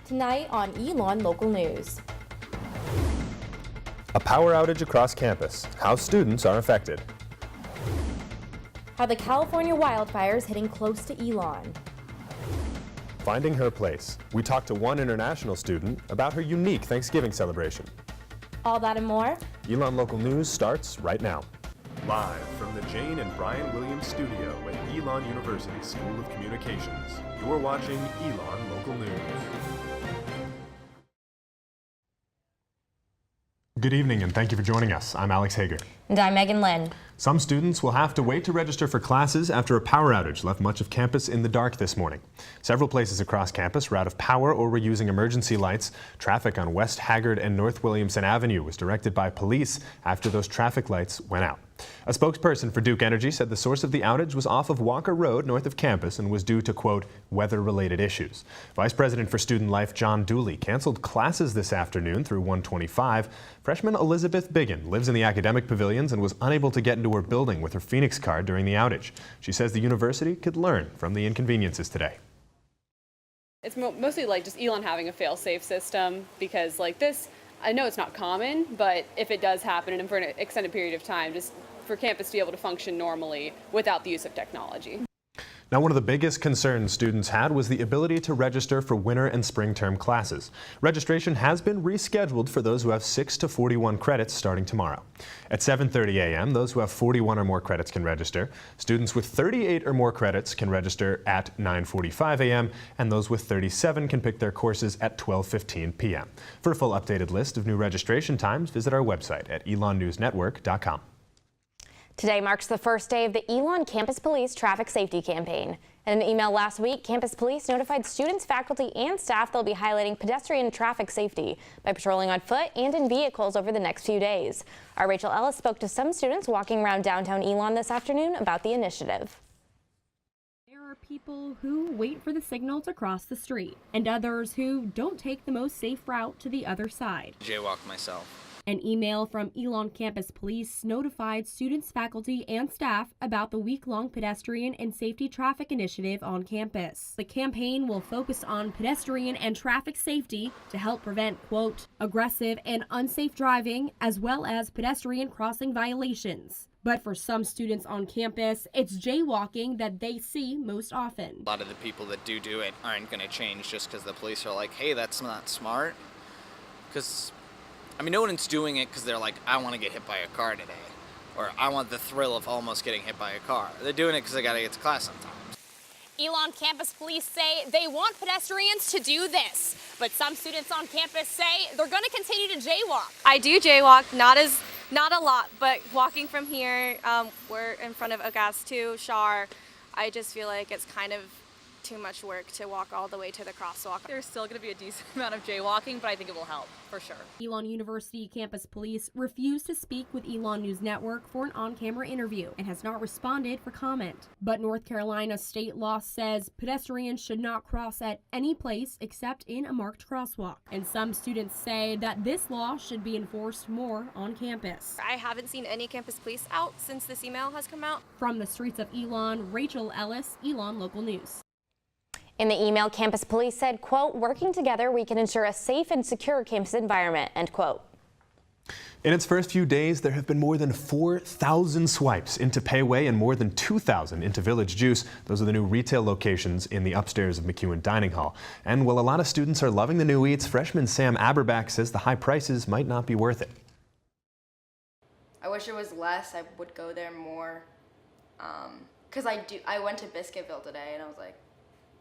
Tonight on Elon Local News. A power outage across campus. How students are affected. How the California wildfires hitting close to Elon. Finding her place. We talked to one international student about her unique Thanksgiving celebration. All that and more. Elon Local News starts right now. Live from the Jane and Brian Williams studio at Elon University School of Communications. You're watching Elon Local News. Good evening and thank you for joining us. I'm Alex Hager. And I'm Megan Lynn. Some students will have to wait to register for classes after a power outage left much of campus in the dark this morning. Several places across campus were out of power or were using emergency lights. Traffic on West Haggard and North Williamson Avenue was directed by police after those traffic lights went out. A spokesperson for Duke Energy said the source of the outage was off of Walker Road north of campus and was due to, quote, weather-related issues. Vice President for Student Life John Dooley canceled classes this afternoon through 125. Freshman Elizabeth Biggin lives in the academic pavilions and was unable to get into her building with her Phoenix card during the outage. She says the university could learn from the inconveniences today. It's mostly like just Elon having a fail-safe system because like this, I know it's not common, but if it does happen and for an extended period of time, just for campus to be able to function normally without the use of technology. Now, one of the biggest concerns students had was the ability to register for winter and spring term classes. Registration has been rescheduled for those who have 6 to 41 credits starting tomorrow. At 7:30 a.m., those who have 41 or more credits can register. Students with 38 or more credits can register at 9:45 a.m., and those with 37 can pick their courses at 12:15 p.m. For a full updated list of new registration times, visit our website at elonnewsnetwork.com. Today marks the first day of the Elon Campus Police Traffic Safety Campaign. In an email last week, Campus Police notified students, faculty, and staff they'll be highlighting pedestrian traffic safety by patrolling on foot and in vehicles over the next few days. Our Rachel Ellis spoke to some students walking around downtown Elon this afternoon about the initiative. There are people who wait for the signal to cross the street, and others who don't take the most safe route to the other side. Jaywalk myself. An email from Elon Campus Police notified students, faculty, and staff about the week-long pedestrian and safety traffic initiative on campus. The campaign will focus on pedestrian and traffic safety to help prevent, quote, aggressive and unsafe driving, as well as pedestrian crossing violations. But for some students on campus, it's jaywalking that they see most often. A lot of the people that do it aren't going to change just because the police are like, hey, that's not smart. Because I mean, no one's doing it because they're like, I want to get hit by a car today, or I want the thrill of almost getting hit by a car. They're doing it because they got to get to class sometimes. Elon Campus Police say they want pedestrians to do this, but some students on campus say they're going to continue to jaywalk. I do jaywalk, not a lot, but walking from here, we're in front of Ogas to Shar. I just feel like it's kind of too much work to walk all the way to the crosswalk. There's still going to be a decent amount of jaywalking, but I think it will help, for sure. Elon University Campus Police refused to speak with Elon News Network for an on-camera interview and has not responded for comment. But North Carolina state law says pedestrians should not cross at any place except in a marked crosswalk. And some students say that this law should be enforced more on campus. I haven't seen any campus police out since this email has come out. From the streets of Elon, Rachel Ellis, Elon Local News. In the email, Campus Police said, quote, working together, we can ensure a safe and secure campus environment, end quote. In its first few days, there have been more than 4,000 swipes into Payway and more than 2,000 into Village Juice. Those are the new retail locations in the upstairs of McEwen Dining Hall. And while a lot of students are loving the new eats, freshman Sam Aberbach says the high prices might not be worth it. I wish it was less. I would go there more. Because I went to Biscuitville today and I was like,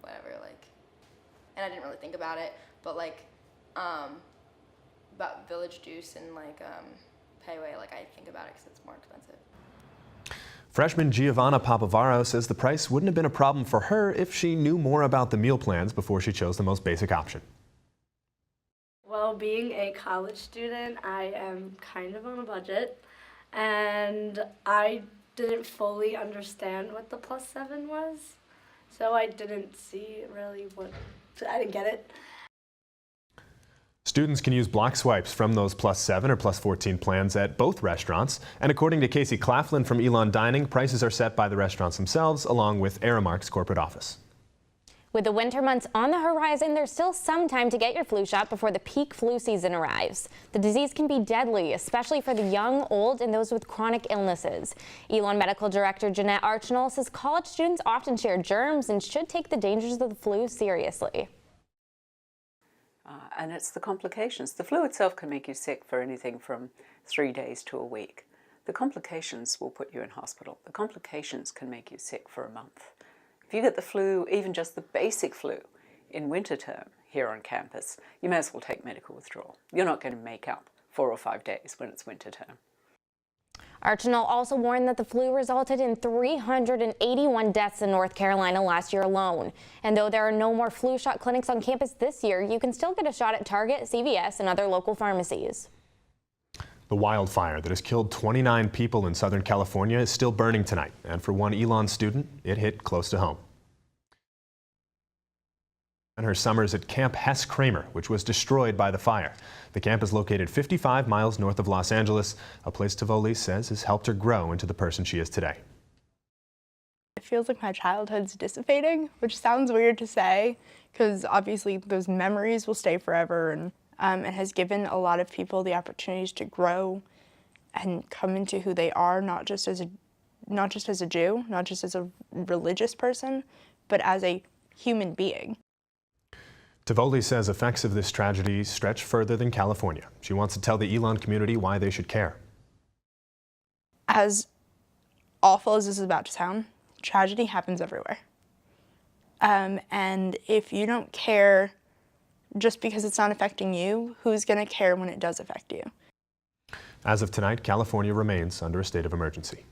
whatever, like, and I didn't really think about it, but like, about Village Juice and like, Payway, like I think about it because it's more expensive. Freshman Giovanna Papavaro says the price wouldn't have been a problem for her if she knew more about the meal plans before she chose the most basic option. Well, being a college student, I am kind of on a budget, and I didn't fully understand what the +7 was. So I didn't see really I didn't get it. Students can use block swipes from those +7 or +14 plans at both restaurants. And according to Casey Claflin from Elon Dining, prices are set by the restaurants themselves along with Aramark's corporate office. With the winter months on the horizon, there's still some time to get your flu shot before the peak flu season arrives. The disease can be deadly, especially for the young, old, and those with chronic illnesses. Elon Medical Director Jeanette Archinal says college students often share germs and should take the dangers of the flu seriously. And it's the complications. The flu itself can make you sick for anything from 3 days to a week. The complications will put you in hospital. The complications can make you sick for a month. If you get the flu, even just the basic flu, in winter term here on campus, you may as well take medical withdrawal. You're not going to make up 4 or 5 days when it's winter term. Archinal also warned that the flu resulted in 381 deaths in North Carolina last year alone. And though there are no more flu shot clinics on campus this year, you can still get a shot at Target, CVS, and other local pharmacies. The wildfire that has killed 29 people in Southern California is still burning tonight. And for one Elon student, it hit close to home. And her summers at Camp Hess Kramer, which was destroyed by the fire. The camp is located 55 miles north of Los Angeles, a place Tivoli says has helped her grow into the person she is today. It feels like my childhood's dissipating, which sounds weird to say, because obviously those memories will stay forever, and it has given a lot of people the opportunities to grow and come into who they are, not just as a Jew, not just as a religious person, but as a human being. Tivoli says effects of this tragedy stretch further than California. She wants to tell the Elon community why they should care. As awful as this is about to sound, tragedy happens everywhere. And if you don't care just because it's not affecting you, who's going to care when it does affect you? As of tonight, California remains under a state of emergency.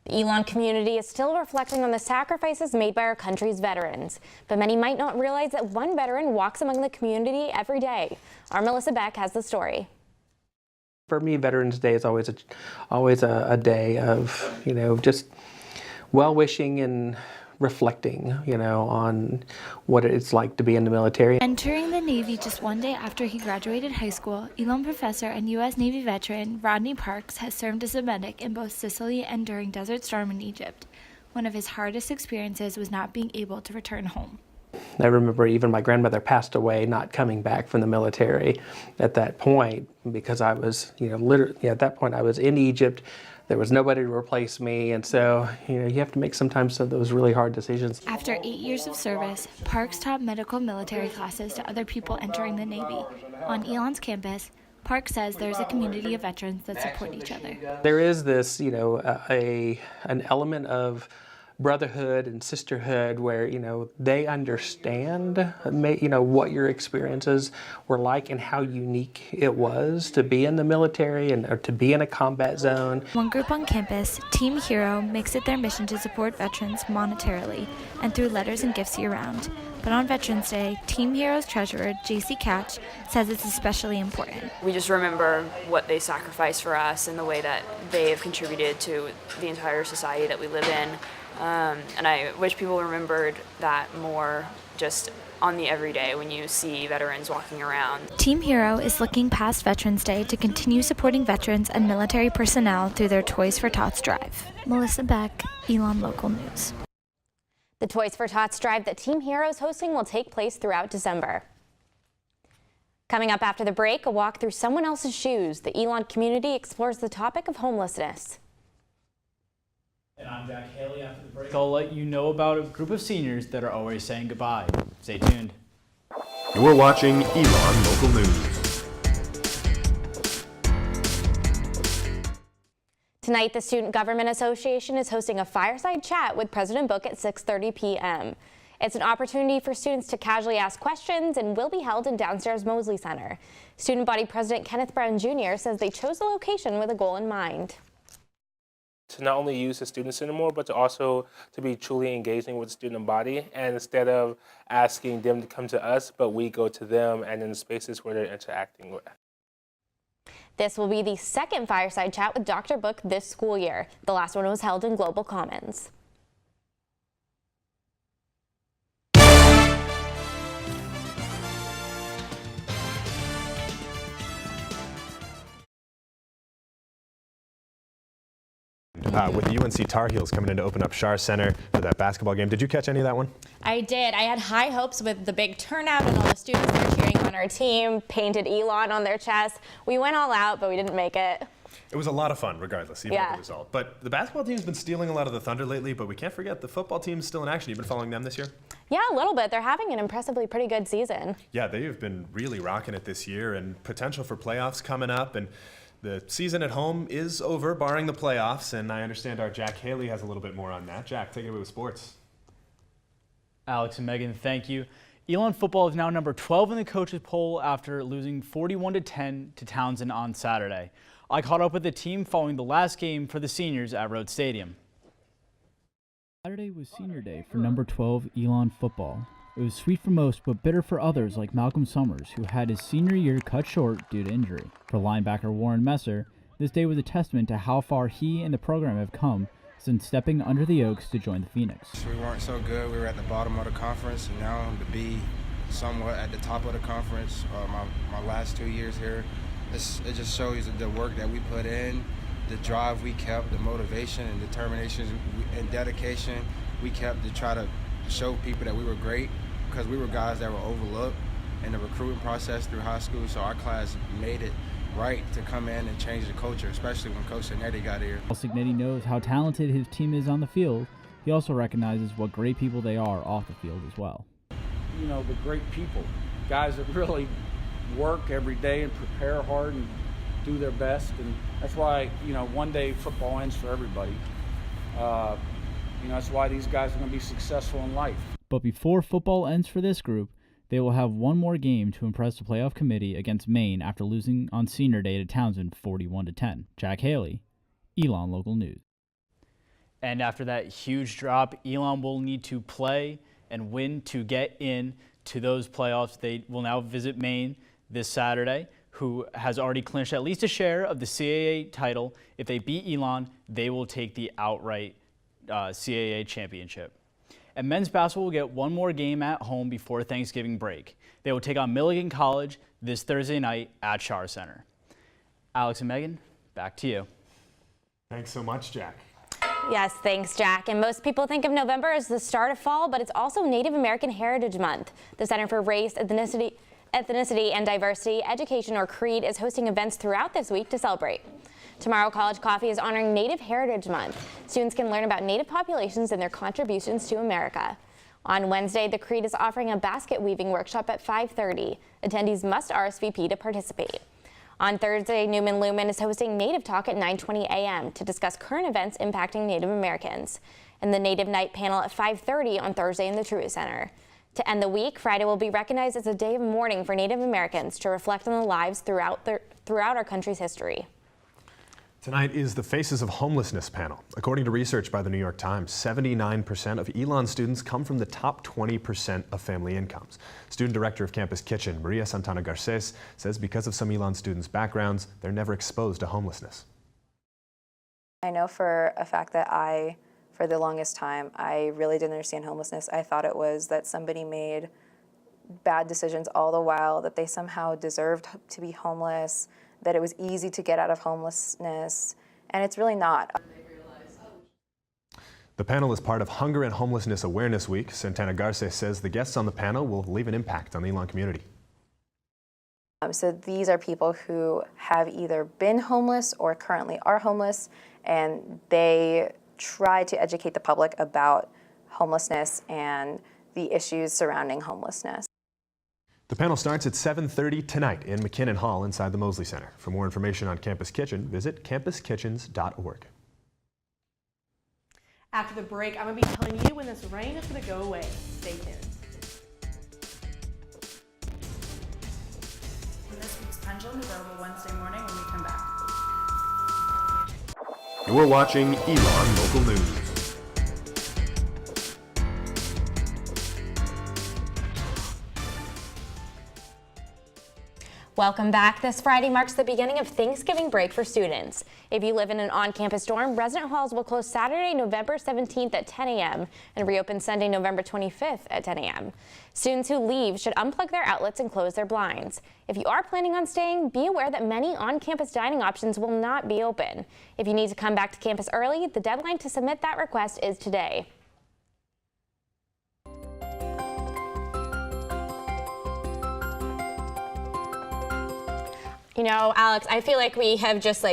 The Elon community is still reflecting on the sacrifices made by our country's veterans, but many might not realize that one veteran walks among the community every day. Our Melissa Beck has the story. For me, Veterans Day is always a day of, just well-wishing and reflecting, on what it's like to be in the military. Entering the Navy just one day after he graduated high school, Elon professor and U.S. Navy veteran Rodney Parks has served as a medic in both Sicily and during Desert Storm in Egypt. One of his hardest experiences was not being able to return home. I remember even my grandmother passed away not coming back from the military at that point because I was, literally at that point I was in Egypt. There was nobody to replace me, and so, you have to make sometimes those really hard decisions. After 8 years of service, Parks taught medical military classes to other people entering the Navy. On Elon's campus, Parks says there's a community of veterans that support each other. There is this, an element of brotherhood and sisterhood where, they understand, what your experiences were like and how unique it was to be in the military or to be in a combat zone. One group on campus, Team Hero, makes it their mission to support veterans monetarily and through letters and gifts year-round. But on Veterans Day, Team Hero's treasurer, JC Catch, says it's especially important. We just remember what they sacrificed for us and the way that they have contributed to the entire society that we live in. And I wish people remembered that more just on the everyday when you see veterans walking around. Team Hero is looking past Veterans Day to continue supporting veterans and military personnel through their Toys for Tots drive. Melissa Beck, Elon Local News. The Toys for Tots drive that Team Hero is hosting will take place throughout December. Coming up after the break, a walk through someone else's shoes. The Elon community explores the topic of homelessness. And I'm Jack Haley. After the break, I'll let you know about a group of seniors that are always saying goodbye. Stay tuned. You're watching Elon Local News. Tonight, the Student Government Association is hosting a fireside chat with President Book at 6:30 p.m. It's an opportunity for students to casually ask questions and will be held in downstairs Mosley Center. Student Body President Kenneth Brown Jr. says they chose the location with a goal in mind. To not only use the student center more, but to also to be truly engaging with the student body, and instead of asking them to come to us, but we go to them and in the spaces where they're interacting with. This will be the second fireside chat with Dr. Book this school year. The last one was held in Global Commons. with the UNC Tar Heels coming in to open up Schar Center for that basketball game. Did you catch any of that one? I did. I had high hopes with the big turnout and all the students that were cheering on our team, painted Elon on their chest. We went all out, but we didn't make it. It was a lot of fun, regardless, even of the result. But the basketball team's been stealing a lot of the thunder lately, but we can't forget the football team's still in action. You've been following them this year? Yeah, a little bit. They're having an impressively pretty good season. Yeah, they have been really rocking it this year, and potential for playoffs coming up. And the season at home is over, barring the playoffs, and I understand our Jack Haley has a little bit more on that. Jack, take it away with sports. Alex and Megan, thank you. Elon football is now number 12 in the coaches poll after losing 41-10 to Townsend on Saturday. I caught up with the team following the last game for the seniors at Rhodes Stadium. Saturday was senior day for number 12 Elon football. It was sweet for most, but bitter for others like Malcolm Summers, who had his senior year cut short due to injury. For linebacker Warren Messer, this day was a testament to how far he and the program have come since stepping under the Oaks to join the Phoenix. We weren't so good. We were at the bottom of the conference, and now to be somewhat at the top of the conference, my last 2 years here, it just shows the work that we put in, the drive we kept, the motivation and determination and dedication we kept to try to show people that we were great, because we were guys that were overlooked in the recruiting process through high school. So our class made it right to come in and change the culture, especially when Coach Signetti got here. While Signetti knows how talented his team is on the field, he also recognizes what great people they are off the field as well. You know, the great people, guys that really work every day and prepare hard and do their best, and that's why, you know, one day football ends for everybody. You know, that's why these guys are going to be successful in life. But before football ends for this group, they will have one more game to impress the playoff committee against Maine after losing on senior day to Townsend 41-10. Jack Haley, Elon Local News. And after that huge drop, Elon will need to play and win to get in to those playoffs. They will now visit Maine this Saturday, who has already clinched at least a share of the CAA title. If they beat Elon, they will take the outright CAA championship. And men's basketball will get one more game at home before Thanksgiving break. They will take on Milligan College this Thursday night at Schar Center. Alex and Megan, back to you. Thanks so much, Jack. Yes, thanks, Jack. And most people think of November as the start of fall, but it's also Native American Heritage Month. The Center for Race, Ethnicity and Diversity, Education, or CREED, is hosting events throughout this week to celebrate. Tomorrow, College Coffee is honoring Native Heritage Month. Students can learn about Native populations and their contributions to America. On Wednesday, the CREED is offering a basket weaving workshop at 5:30. Attendees must RSVP to participate. On Thursday, Newman Lumen is hosting Native Talk at 9:20 a.m. to discuss current events impacting Native Americans. And the Native Night panel at 5:30 on Thursday in the Truett Center. To end the week, Friday will be recognized as a day of mourning for Native Americans to reflect on the lives throughout our country's history. Tonight is the Faces of Homelessness panel. According to research by the New York Times, 79% of Elon students come from the top 20% of family incomes. Student director of Campus Kitchen, Maria Santana Garces, says because of some Elon students' backgrounds, they're never exposed to homelessness. I know for a fact that for the longest time, I really didn't understand homelessness. I thought it was that somebody made bad decisions all the while, that they somehow deserved to be homeless, that it was easy to get out of homelessness, and it's really not. The panel is part of Hunger and Homelessness Awareness Week. Santana Garces says the guests on the panel will leave an impact on the Elon community. So these are people who have either been homeless or currently are homeless, and they try to educate the public about homelessness and the issues surrounding homelessness. The panel starts at 7:30 tonight in McKinnon Hall inside the Mosley Center. For more information on Campus Kitchen, visit campuskitchens.org. After the break, I'm going to be telling you when this rain is going to go away. Stay tuned. This week's Pendulum is available Wednesday morning when we come back. You're watching Elon Local News. Welcome back. This Friday marks the beginning of Thanksgiving break for students. If you live in an on-campus dorm, resident halls will close Saturday, November 17th at 10 a.m. and reopen Sunday, November 25th at 10 a.m. Students who leave should unplug their outlets and close their blinds. If you are planning on staying, be aware that many on-campus dining options will not be open. If you need to come back to campus early, the deadline to submit that request is today. You know, Alex, I feel like we have just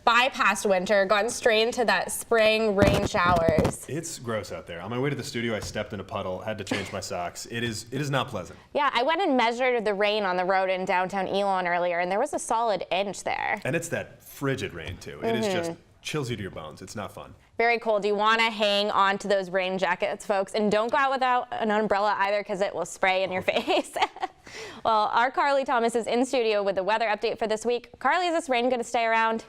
bypassed winter, gone straight into that spring rain showers. It's gross out there. On my way to the studio, I stepped in a puddle, had to change my socks. It is not pleasant. Yeah, I went and measured the rain on the road in downtown Elon earlier, and there was a solid inch there. And it's that frigid rain, too. It is just chills you to your bones. It's not fun. Very cold. You want to hang on to those rain jackets, folks, and don't go out without an umbrella either because it will spray in your face. Well, our Carly Thomas is in studio with the weather update for this week. Carly, is this rain going to stay around?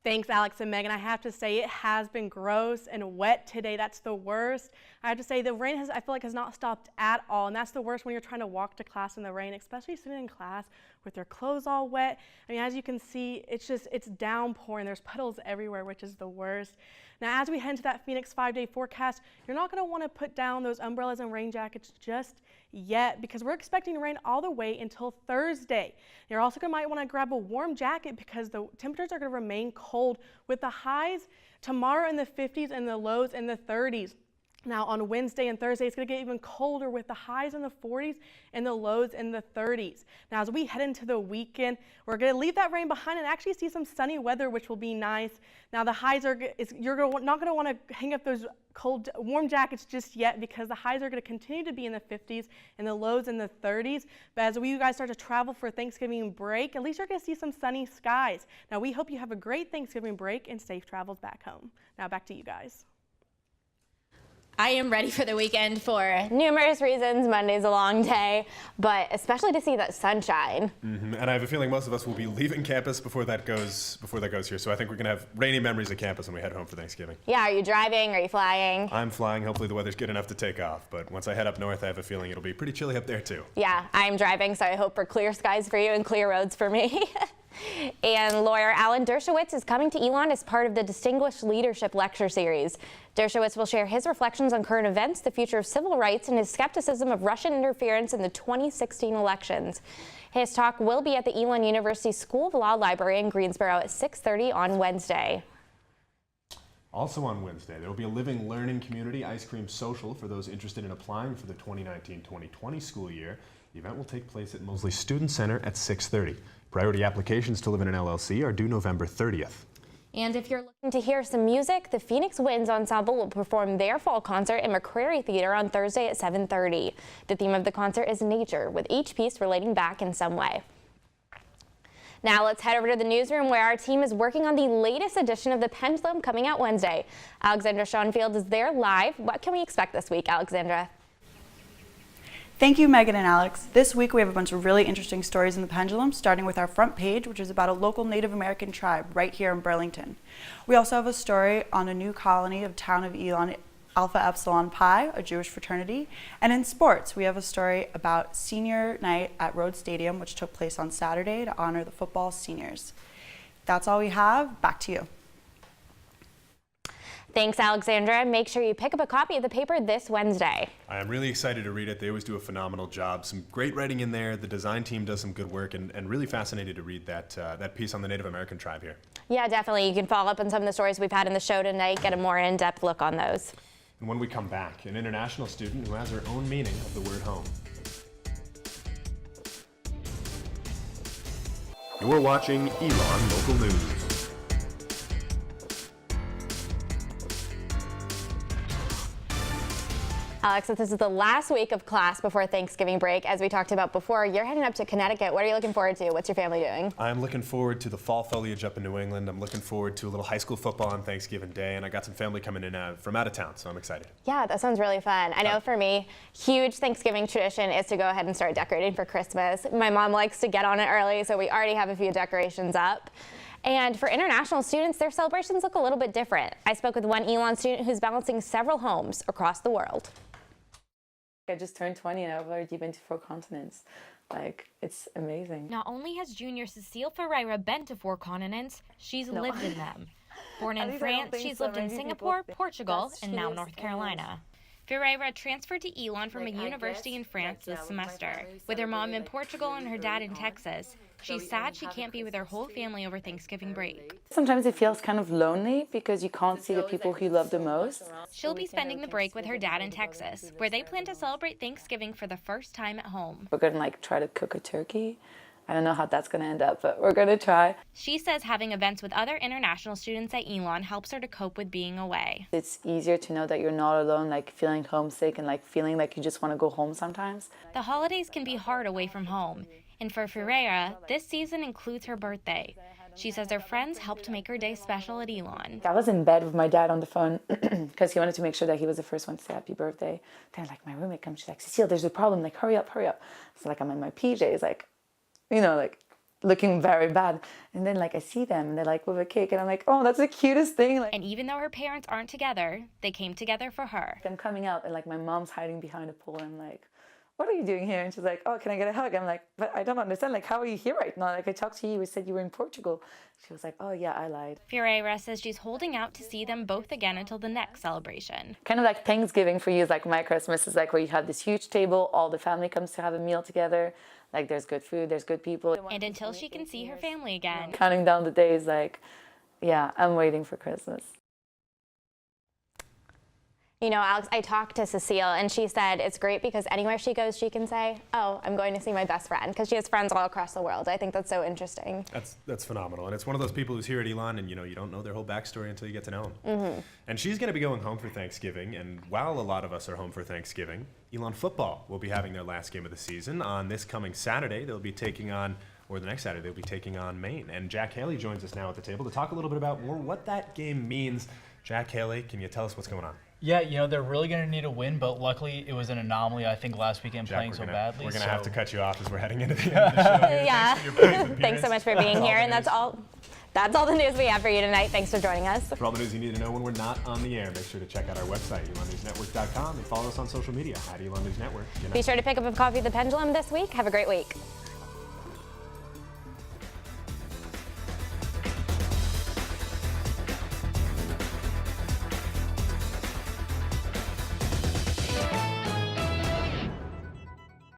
Thanks, Alex and Megan. I have to say it has been gross and wet today. That's the worst. I have to say the rain I feel like has not stopped at all, and that's the worst when you're trying to walk to class in the rain, especially sitting in class with your clothes all wet. I mean, as you can see, it's downpouring. There's puddles everywhere, which is the worst. Now, as we head into that Phoenix 5-day forecast, you're not going to want to put down those umbrellas and rain jackets just yet because we're expecting rain all the way until Thursday. You're also might want to grab a warm jacket because the temperatures are going to remain cold with the highs tomorrow in the 50s and the lows in the 30s. Now on Wednesday and Thursday, it's going to get even colder with the highs in the 40s and the lows in the 30s. Now as we head into the weekend, we're going to leave that rain behind and actually see some sunny weather, which will be nice. Now the highs are, you're not going to want to hang up those warm jackets just yet because the highs are going to continue to be in the 50s and the lows in the 30s. But as you guys start to travel for Thanksgiving break, at least you're going to see some sunny skies. Now we hope you have a great Thanksgiving break and safe travels back home. Now back to you guys. I am ready for the weekend for numerous reasons. Monday's a long day, but especially to see that sunshine. And I have a feeling most of us will be leaving campus before that goes here. So I think we're going to have rainy memories of campus when we head home for Thanksgiving. Yeah, are you driving? Are you flying? I'm flying. Hopefully the weather's good enough to take off. But once I head up north, I have a feeling it'll be pretty chilly up there too. Yeah, I'm driving, so I hope for clear skies for you and clear roads for me. And lawyer Alan Dershowitz is coming to Elon as part of the Distinguished Leadership Lecture Series. Dershowitz will share his reflections on current events, the future of civil rights, and his skepticism of Russian interference in the 2016 elections. His talk will be at the Elon University School of Law Library in Greensboro at 6:30 on Wednesday. Also on Wednesday, there will be a Living Learning Community Ice Cream Social for those interested in applying for the 2019-2020 school year. The event will take place at Mosley Student Center at 6:30. Priority applications to live in an LLC are due November 30th. And if you're looking to hear some music, the Phoenix Winds Ensemble will perform their fall concert in McCrary Theater on Thursday at 7:30. The theme of the concert is nature, with each piece relating back in some way. Now let's head over to the newsroom where our team is working on the latest edition of The Pendulum coming out Wednesday. Alexandra Schoenfield is there live. What can we expect this week, Alexandra? Thank you, Megan and Alex. This week we have a bunch of really interesting stories in The Pendulum, starting with our front page, which is about a local Native American tribe right here in Burlington. We also have a story on a new colony of town of Elon, Alpha Epsilon Pi, a Jewish fraternity. And in sports, we have a story about senior night at Rhodes Stadium, which took place on Saturday to honor the football seniors. That's all we have. Back to you. Thanks, Alexandra. Make sure you pick up a copy of the paper this Wednesday. I am really excited to read it. They always do a phenomenal job. Some great writing in there. The design team does some good work, and really fascinated to read that piece on the Native American tribe here. Yeah, definitely. You can follow up on some of the stories we've had in the show tonight, get a more in-depth look on those. And when we come back, an international student who has her own meaning of the word home. You're watching Elon Local News. Alex, this is the last week of class before Thanksgiving break. As we talked about before, you're heading up to Connecticut. What are you looking forward to? What's your family doing? I'm looking forward to the fall foliage up in New England. I'm looking forward to a little high school football on Thanksgiving Day, and I got some family coming in from out of town, so I'm excited. Yeah, that sounds really fun. I know for me, huge Thanksgiving tradition is to go ahead and start decorating for Christmas. My mom likes to get on it early, so we already have a few decorations up. And for international students, their celebrations look a little bit different. I spoke with one Elon student who's balancing several homes across the world. I just turned 20 and I've already been to 4 continents. Like, it's amazing. Not only has junior Cecile Ferreira been to 4 continents, she's lived in them. Born in France, she's lived in Singapore, Portugal, and now North Carolina. Ferreira transferred to Elon from a university in France this semester. With her mom in Portugal and her dad in Texas, she's sad she can't be with her whole family over Thanksgiving break. Sometimes it feels kind of lonely because you can't see the people who you love the most. She'll be spending the break with her dad in Texas, where they plan to celebrate Thanksgiving for the first time at home. We're gonna try to cook a turkey. I don't know how that's gonna end up, but we're gonna try. She says having events with other international students at Elon helps her to cope with being away. It's easier to know that you're not alone, feeling homesick and feeling like you just want to go home sometimes. The holidays can be hard away from home, and for Ferreira, this season includes her birthday. She says her friends helped make her day special at Elon. I was in bed with my dad on the phone because he wanted to make sure that he was the first one to say happy birthday. Then my roommate comes, she's like, Cecile, there's a problem, hurry up. So I'm in my PJs, looking very bad. And then I see them and they're with a cake and I'm like, oh, that's the cutest thing. And even though her parents aren't together, they came together for her. I'm coming out and my mom's hiding behind a pool and I'm like, what are you doing here? And she's like, oh, can I get a hug? I'm like, but I don't understand. How are you here right now? I talked to you, you said you were in Portugal. She was like, oh yeah, I lied. Ferreira says she's holding out to see them both again until the next celebration. Kind of Thanksgiving for you is my Christmas is where you have this huge table, all the family comes to have a meal together. There's good food, there's good people. And until she can see her family again. Counting down the days, yeah, I'm waiting for Christmas. You know, Alex, I talked to Cecile and she said it's great because anywhere she goes, she can say, oh, I'm going to see my best friend, because she has friends all across the world. I think that's so interesting. That's phenomenal. And it's one of those people who's here at Elon and, you don't know their whole backstory until you get to know them. And she's going to be going home for Thanksgiving. And while a lot of us are home for Thanksgiving, Elon football will be having their last game of the season. On this coming Saturday, they'll be taking on, or the next Saturday, they'll be taking on Maine. And Jack Haley joins us now at the table to talk a little bit about more what that game means. Jack Haley, can you tell us what's going on? Yeah, they're really going to need a win, but luckily it was an anomaly, I think, last weekend Jack, playing so badly. We're going to have to cut you off as we're heading into the end of the show. Yeah. Thanks so much for being here. And that's all the news we have for you tonight. Thanks for joining us. For all the news you need to know when we're not on the air, make sure to check out our website, elonnewsnetwork.com, and follow us on social media at Elon News Network. Be sure to pick up a copy of The Pendulum this week. Have a great week.